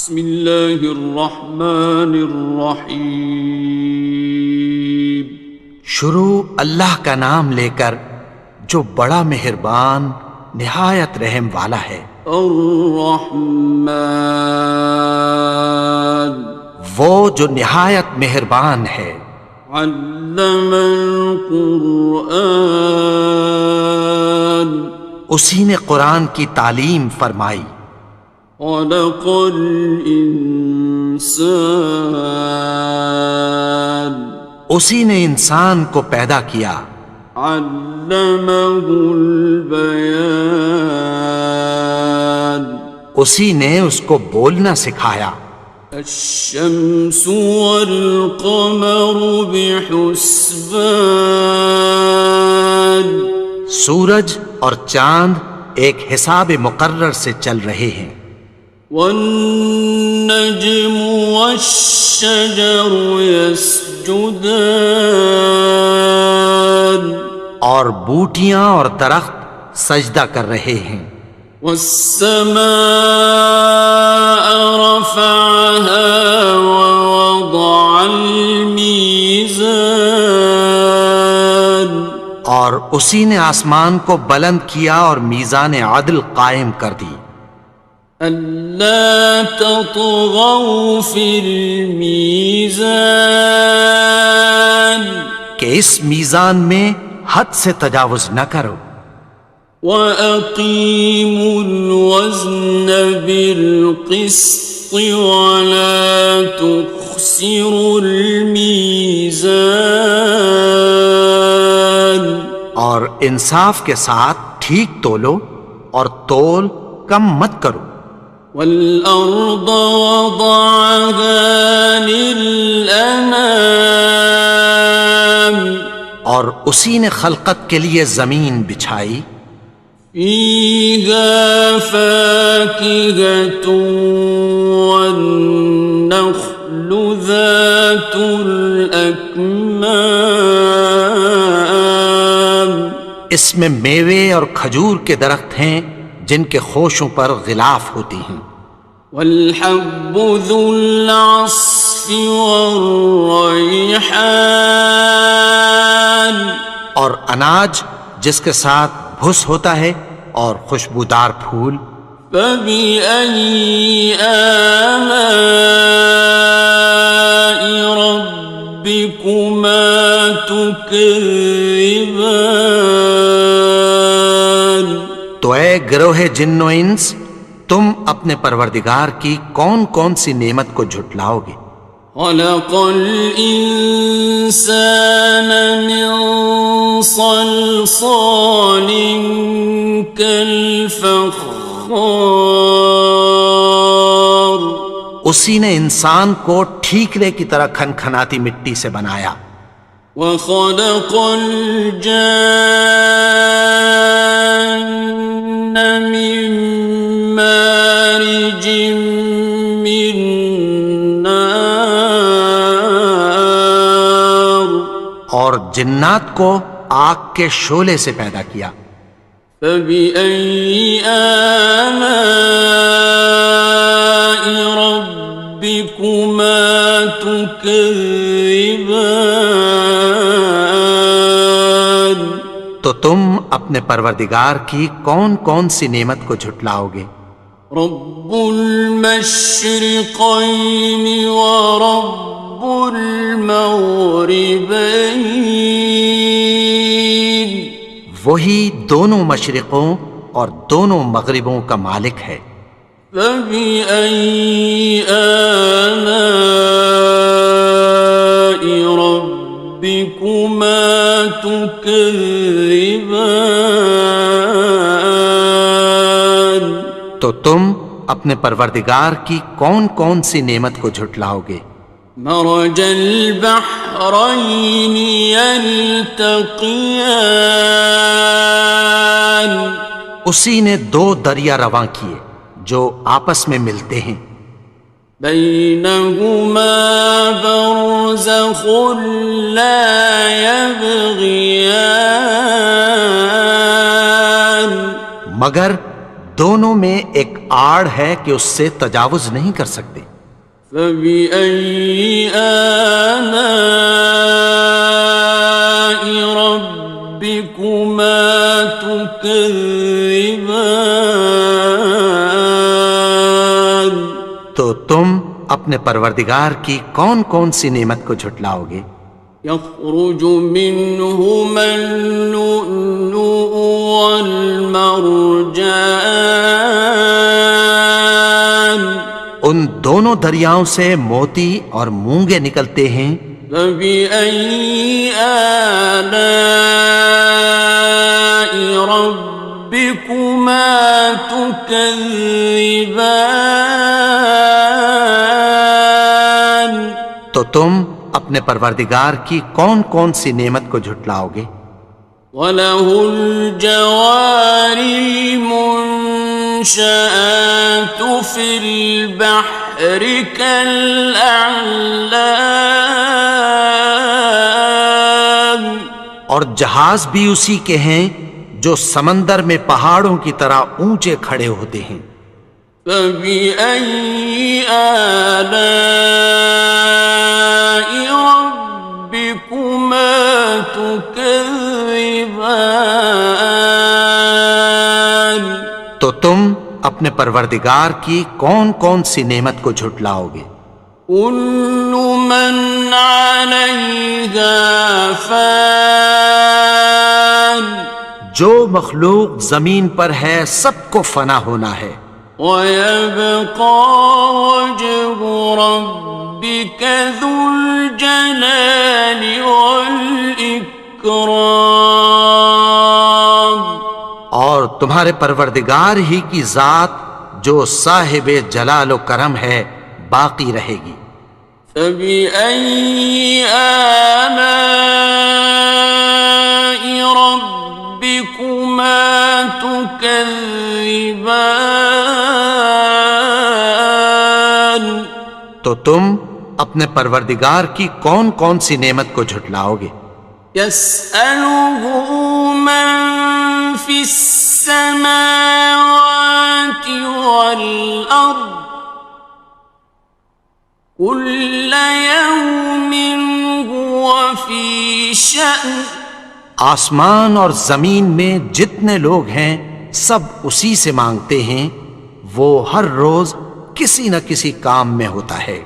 بسم اللہ الرحمن الرحیم. شروع اللہ کا نام لے کر جو بڑا مہربان نہایت رحم والا ہے. الرحمن وہ جو نہایت مہربان ہے. علم القرآن اسی نے قرآن کی تعلیم فرمائی. خلق الانسان اسی نے انسان کو پیدا کیا. علمہ البیان اسی نے اس کو بولنا سکھایا. الشمس والقمر بحسبان سورج اور چاند ایک حساب مقرر سے چل رہے ہیں. والنجم والشجر يسجدان اور بوٹیاں اور درخت سجدہ کر رہے ہیں. والسماء رفعها ووضع الميزان اور اسی نے آسمان کو بلند کیا اور میزان عدل قائم کر دی. ألا تطغوا في الميزان کہ اس میزان میں حد سے تجاوز نہ کرو. وَأَقِيمُوا الْوَزْنَ بِالْقِسْطِ وَلَا تُخْسِرُوا الْمِيزَانَ اور انصاف کے ساتھ ٹھیک تولو اور تول کم مت کرو. وَالْأَرْضَ وَضَعَهَا لِلْأَنَامِ اور اسی نے خلقت کے لیے زمین بچھائی. فِيهَا فَاكِهَةٌ وَالنَّخْلُ ذَاتُ الْأَكْمَامِ اس میں میوے اور کھجور کے درخت ہیں جن کے خوشوں پر غلاف ہوتی ہیں. وَالْحَبُّ ذُو الْعَصْفِ وَالرَّيْحَانِ اور اناج جس کے ساتھ بھس ہوتا ہے اور خوشبودار پھول. فَبِأَيِّ آلَاءِ رَبِّكُمَا تُكَذِّبَانِ تو اے گروہ جن و انس تم اپنے پروردگار کی کون کون سی نعمت کو جھٹلاؤ گے. خَلَقَ الْإِنسَانَ مِنْ صَلْصَالٍ كَالْفَخَّارِ اسی نے انسان کو ٹھیکرے کی طرح کھنکھناتی مٹی سے بنایا. وَخَلَقَ الْجَانَّ مِن مَّارِجٍ مِّن نَّارٍ اور جنات کو آگ کے شعلے سے پیدا کیا. فَبِأَيِّ آلَاءِ رَبِّكُمَا تُكَذِّبَانِ تو تم اپنے پروردگار کی کون کون سی نعمت کو جھٹلاؤ گے. رب المشرقین ورب المغربین وہی دونوں مشرقوں اور دونوں مغربوں کا مالک ہے. فَبِأَيِّ آلَاءِ رَبِّكُمَا تُكَذِّبَانِ تو تم اپنے پروردگار کی کون کون سی نعمت کو جھٹلاؤ گے. مرج البحرین یلتقیان اسی نے دو دریا رواں کیے جو آپس میں ملتے ہیں. بینہما برزخ لا یبغیان مگر دونوں میں ایک آڑ ہے کہ اس سے تجاوز نہیں کر سکتے۔ فبأي آلاء ربكما تكذبان؟ تو تم اپنے پروردگار کی کون کون سی نعمت کو جھٹلاؤ گے؟ يخرج منهما اللؤلؤ والمرجان، ان دونوں دریاؤں سے موتی اور مونگے نکلتے ہیں۔ فبأي آلاء ربكما تكذبان؟ تو تم اپنے پروردگار کی کون کون سی نعمت کو جھٹلاؤ گے؟ وَلَهُ الْجَوَارِ الْمُنشَآتُ فِي الْبَحْرِ كَالْأَعْلَامِ، اور جہاز بھی اسی کے ہیں جو سمندر میں پہاڑوں کی طرح اونچے کھڑے ہوتے ہیں۔ فَبِأَيِّ آلَاءِ رَبِّكُمَا تُكَذِّبَانِ؟ تو تم اپنے پروردگار کی کون کون سی نعمت کو جھٹلاؤ گے؟ كُلُّ مَنْ عَلَيْهَا فَانٍ، جو مخلوق زمین پر ہے سب کو فنا ہونا ہے۔ وَيَبْقَى وَجْهُ رَبِّكَ ذُو الْجَلَالِ وَالْإِكْرَامِ، اور تمہارے پروردگار ہی کی ذات جو صاحب جلال و کرم ہے باقی رہے گی۔ فَبِأَيِّ آلَاءِ رَبِّكُمَا تُكَذِّبَانِ؟ تو تم اپنے پروردگار کی کون کون سی نعمت کو جھٹلاؤ گے؟ يَسْأَلُهُ مَن فِي السَّمَاوَاتِ وَالْأَرْضِ كُلَّ يَوْمٍ هُوَ فِي شَأْنٍ، آسمان اور زمین میں جتنے لوگ ہیں سب اسی سے مانگتے ہیں، وہ ہر روز کسی نہ کسی کام میں ہوتا ہے۔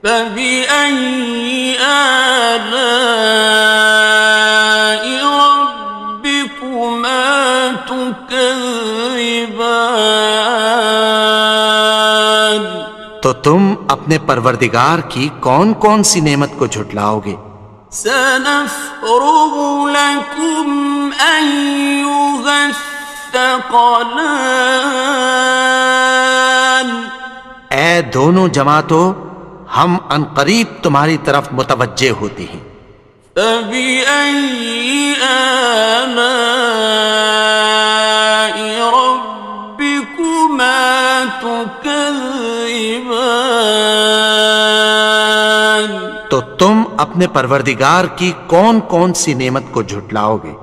فَبِأَيِّ آلَاءِ رَبِّكُمَا تُكَذِّبَانِ؟ تو تم اپنے پروردگار کی کون کون سی نعمت کو جھٹلاؤ گے؟ سَنَفْرُغُ لَكُمْ أَيُّهَ الثَّقَلَانِ، اے دونوں جماعتوں، ہم عنقریب تمہاری طرف متوجہ ہوتے ہیں۔ فَبِأَيِّ آلَاءِ رَبِّكُمَا تُكَذِّبَانِ؟ تو تم اپنے پروردگار کی کون کون سی نعمت کو جھٹلاؤ گے؟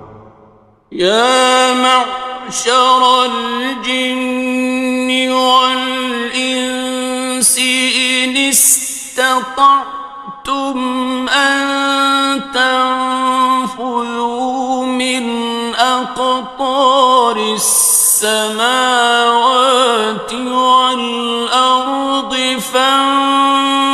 يَا مَعْشَرَ الْجِنِّ وَالْإِنسِ إِنِ اسْتَطَعْتُمْ أَن تَنفُذُوا مِنْ أَقْطَارِ السَّمَاوَاتِ وَالْأَرْضِ فَانفُذُوا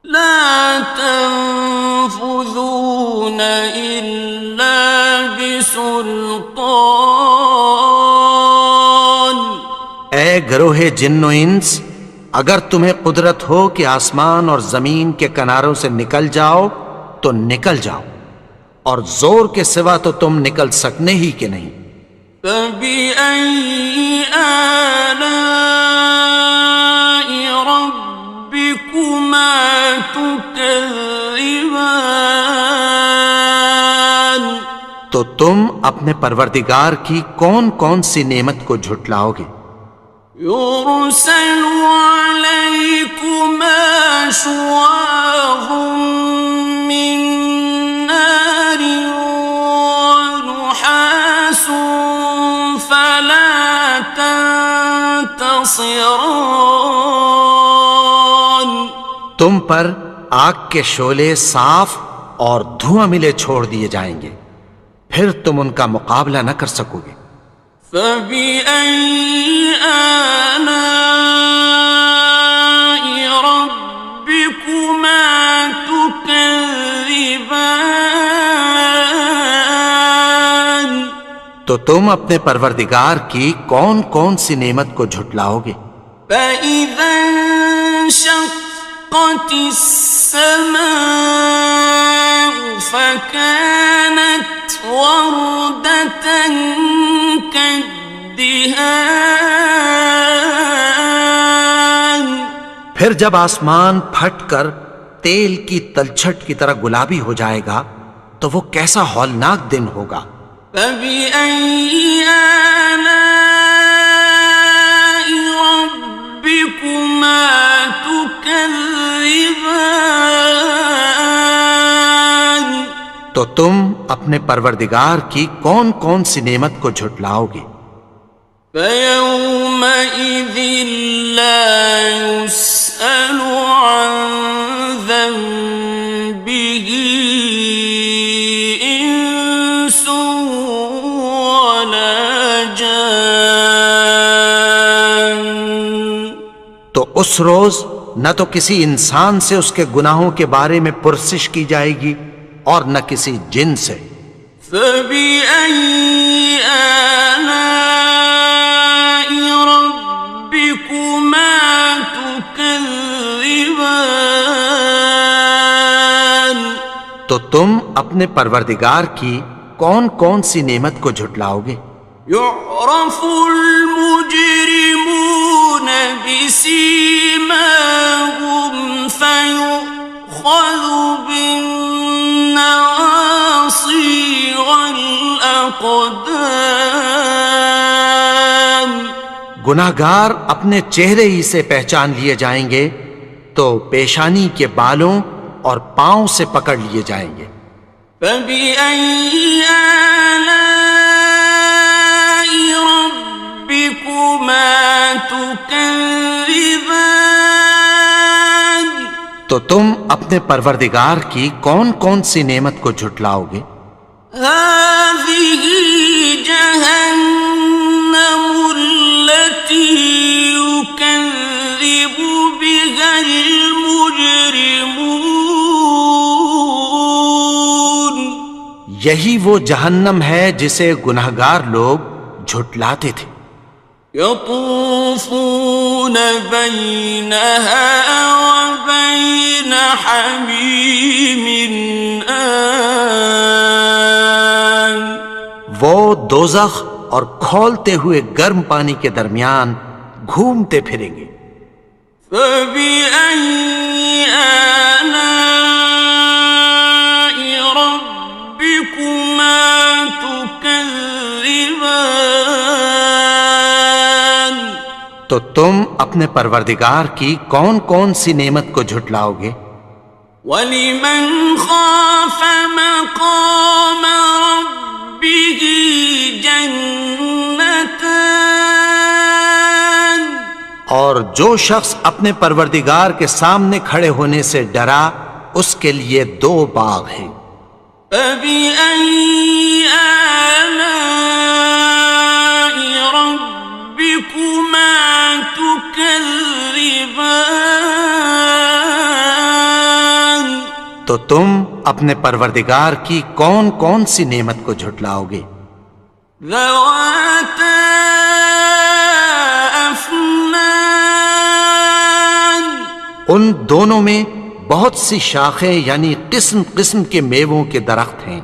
لَا تَنفُذُونَ إِلَّا بِسُلْطَانٍ۔ اے گروہ جن و انس، اگر تمہیں قدرت ہو کہ آسمان اور زمین کے کناروں سے نکل جاؤ تو نکل جاؤ، اور زور کے سوا تو تم نکل سکنے ہی کہ نہیں۔ فَبِأَيِّ آلَاءِ رَبِّكُمَا تُكَذِّبَانِ؟ تو تم اپنے پروردگار کی کون کون سی نعمت کو جھٹلاؤ گے؟ يُرْسَلُ عَلَيْكُمَا شُوَاظٌ مِّن نَّارٍ وَنُحَاسٌ ينتصران تم پر آگ کے شعلے صاف اور دھواں ملے چھوڑ دیے جائیں گے، پھر تم ان کا مقابلہ نہ کر سکو گے۔ فبأي آلاء ربكما تكذبان تو تم اپنے پروردگار کی کون کون سی نعمت کو جھٹلاؤ گے؟ فإذا انشقت السماء فكانت وردة كالدهان پھر جب آسمان پھٹ کر تیل کی تلچھٹ کی طرح گلابی ہو جائے گا تو وہ کیسا ہولناک دن ہوگا۔ فبأي آلاء ربكما تكذبان تو تم اپنے پروردگار کی کون کون سی نعمت کو جھٹلاؤ گے؟ فيومئذ لا يسأل عن ذنبه إنس ولا جان تو اس روز نہ تو کسی انسان سے اس کے گناہوں کے بارے میں پرسش کی جائے گی اور نہ کسی جن سے۔ فبأي آلاء ربكما تكذبان تو تم اپنے پروردگار کی کون کون سی نعمت کو جھٹلاؤ گے؟ يعرف المجرمون بسيماهم فيؤخذ بالنواصي والأقدام گناہگار اپنے چہرے ہی سے پہچان لیے جائیں گے تو پیشانی کے بالوں اور پاؤں سے پکڑ لیے جائیں گے۔ فبأي آلاء ربكما تكذبان تو تم اپنے پروردگار کی کون کون سی نعمت کو جھٹلاؤ گے؟ هذه جهنم التي يكذب بها المجرمون یہی وہ جہنم ہے جسے گناہگار لوگ جھٹلاتے تھے۔ يطوفون بينها وبين حميم آن وہ دوزخ اور کھولتے ہوئے گرم پانی کے درمیان گھومتے پھریں گے۔ فبأي آلاء ربكما تكذبان تو تم اپنے پروردگار کی کون کون سی نعمت کو جھٹلاؤ گے؟ وَلِمَنْ خَافَ مَقَامَ رَبِّهِ جَنَّتَانِ اور جو شخص اپنے پروردگار کے سامنے کھڑے ہونے سے ڈرا اس کے لیے دو باغ ہیں۔ فَبِأَيِّ آلَاءِ رَبِّكُمَا تُكَذِّبَانِ تو تم اپنے پروردگار کی کون کون سی نعمت کو جھٹلاؤ گے؟ ذَوَاتَا أَفْنَانٍ ان دونوں میں بہت سی شاخیں یعنی قسم قسم کے میووں کے درخت ہیں۔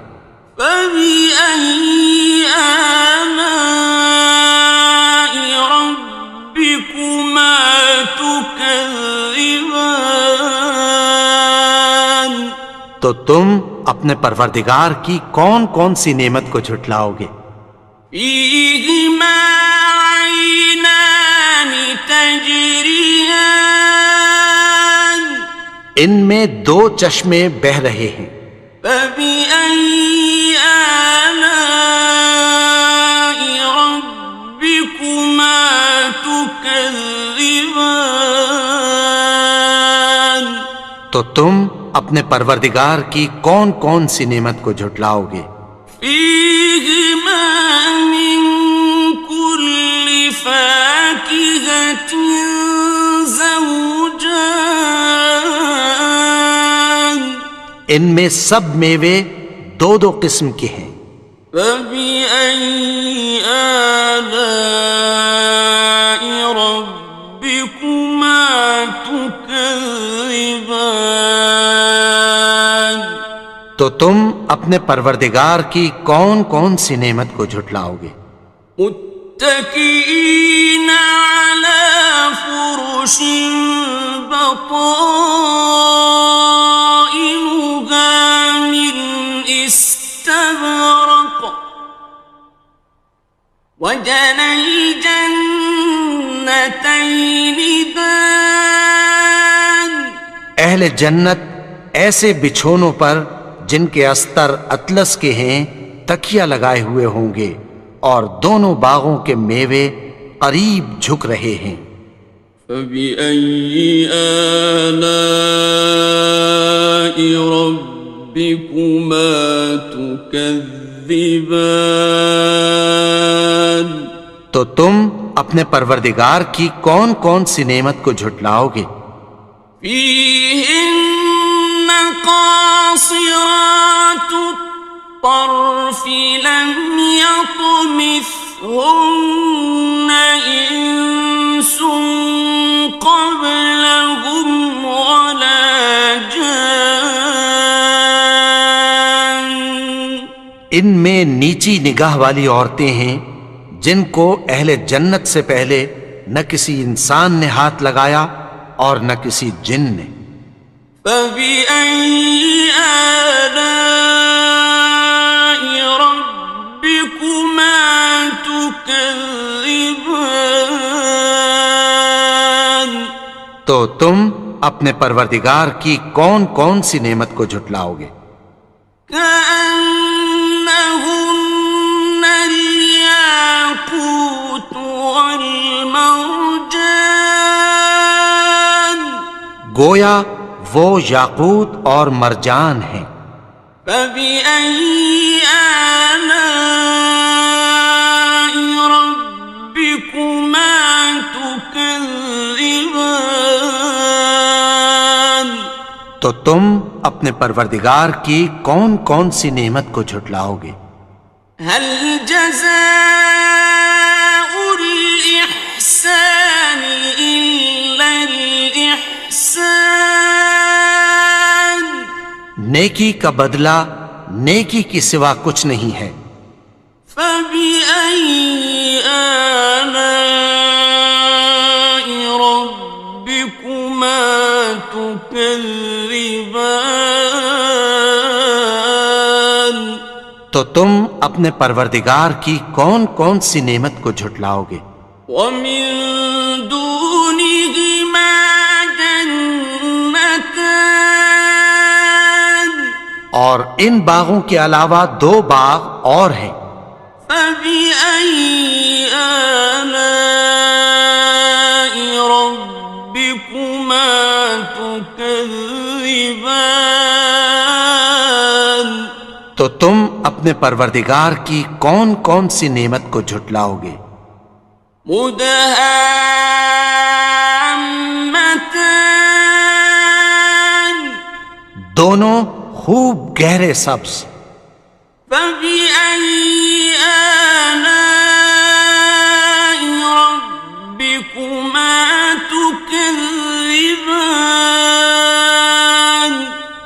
فَبِأَيِّ آلَاءِ رَبِّكُمَا تُكَذِّبَانِ تو تم اپنے پروردگار کی کون کون سی نعمت کو جھٹلاؤ گے؟ فِيهِمَا عَيْنَانِ تَجْرِيَانِ ان میں دو چشمے بہہ رہے ہیں۔ فَبِأَيِّ آلَاءِ رَبِّكُمَا تُكَذِّبَانِ تكذبان تو تم اپنے پروردگار کی کون کون سی نعمت کو جھٹلاؤ گے؟ فيهما من كل فاكهة زوجان ان میں سب میوے دو دو قسم کے ہیں۔ فبأي آلاء ربكما تكذبان تو تم اپنے پروردگار کی کون کون سی نعمت کو جھٹلاؤ گے؟ متكئين على فرش بطائنها من استبرق وجنى الجنتين دان اہل جنت ایسے بچھونوں پر جن کے استر اطلس کے ہیں تکیہ لگائے ہوئے ہوں گے، اور دونوں باغوں کے میوے قریب جھک رہے ہیں۔ فبأي آلاء ربكما تكذبان تو تم اپنے پروردگار کی کون کون سی نعمت کو جھٹلاؤ گے؟ فيهن قاصرات الطرف لم يطمثهن إنس قبلهم ولا جان ان میں نیچی نگاہ والی عورتیں ہیں جن کو اہل جنت سے پہلے نہ کسی انسان نے ہاتھ لگایا اور نہ کسی جن نے۔ فبأي آلاء ربكما تكذبان تو تم اپنے پروردگار کی کون کون سی نعمت کو جھٹلاؤ گے؟ كأنهن الياقوت والمرجان گویا وہ یاقوت اور مرجان ہیں۔ فبأي آلاء ربكما تكذبان تو تم اپنے پروردگار کی کون کون سی نعمت کو جھٹلاؤ گے؟ هل جزاء الإحسان إلا الإحسان نیکی کا بدلہ نیکی کی سوا کچھ نہیں ہے۔ فبأي آلاء ربكما تكذبان تو تم اپنے پروردگار کی کون کون سی نعمت کو جھٹلاؤ گے؟ ومن دونهما جنتان اور ان باغوں کے علاوہ دو باغ اور ہیں۔ فبأي آلاء ربكما تكذبان تو تم اپنے پروردگار کی کون کون سی نعمت کو جھٹلاؤ گے؟ مدهامتان دونوں خوب گہرے سبز۔ فبأي آلاء ربكما تكذبان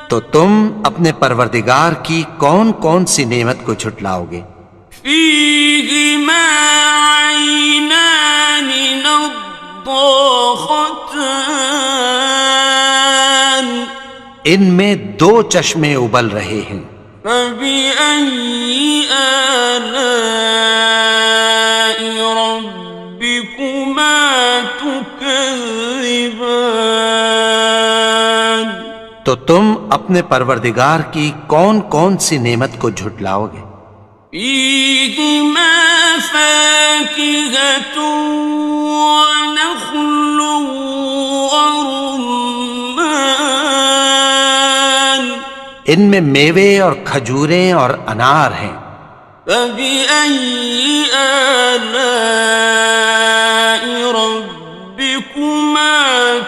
تو تم اپنے پروردگار کی کون کون سی نعمت کو جھٹلاؤ گے؟ فيهما عينان نضاختان ان میں دو چشمے ابل رہے ہیں۔ فبأي آلاء ربكما تكذبان تو تم اپنے پروردگار کی کون کون سی نعمت کو جھٹلاؤ گے؟ فيهما فاكهة ونخل ورمان ان میں میوے اور کھجوریں اور انار ہیں. فبأي آلاء ربكما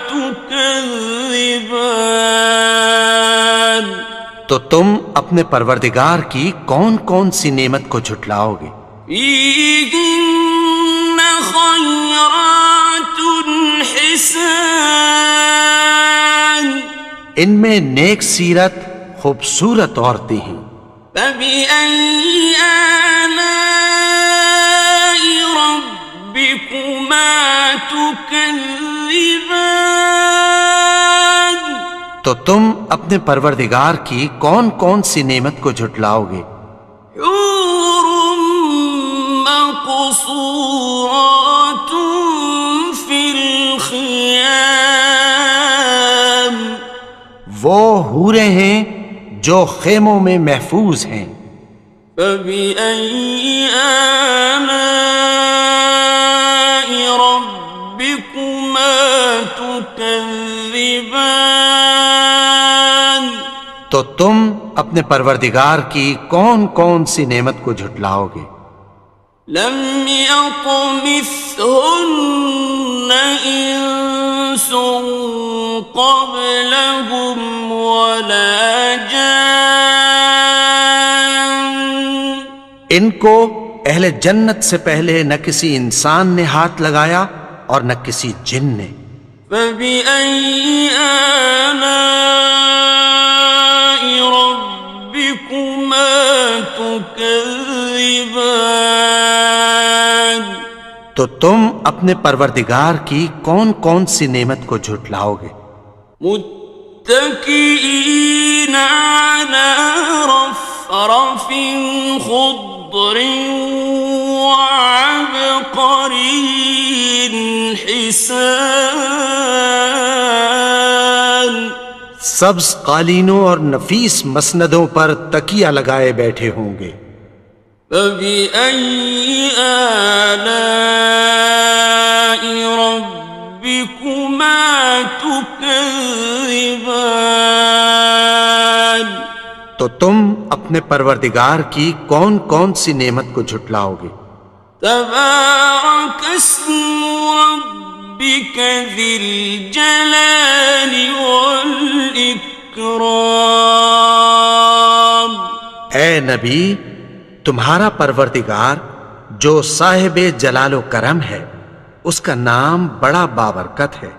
تكذبان تو تم اپنے پروردگار کی کون کون سی نعمت کو جھٹلاؤ گے؟ فيهن خيرات حسان ان میں نیک سیرت خوبصورت عورتیں ہیں. فبأي آلاء ربكما تكذبان تو تم اپنے پروردگار کی کون کون سی نعمت کو جھٹلاؤ گے؟ حور مقصورات في الخيام وہ حوریں ہیں جو خیموں میں محفوظ ہیں. فبأي آلاء ربكما تكذبان تو تم اپنے پروردگار کی کون کون سی نعمت کو جھٹلاؤ گے؟ لم يطمثهن إنس قبلهم ولا جان ان کو اہل جنت سے پہلے نہ کسی انسان نے ہاتھ لگایا اور نہ کسی جن نے. فبأي آلاء ربكما تكذبان تو تم اپنے پروردگار کی کون کون سی نعمت کو جھٹلاؤ گے؟ متكئين على رفرف خضر وعبقري حسان سبز قالینوں اور نفیس مسندوں پر تکیہ لگائے بیٹھے ہوں گے. فبأي آلاء ربكما تكذبان تو تم اپنے پروردگار کی کون کون سی نعمت کو جھٹلاؤ گے؟ تبارك اسم ربك ذي الجلال والإكرام اے نبی، تمہارا پروردگار جو صاحب جلال و کرم ہے، اس کا نام بڑا بابرکت ہے.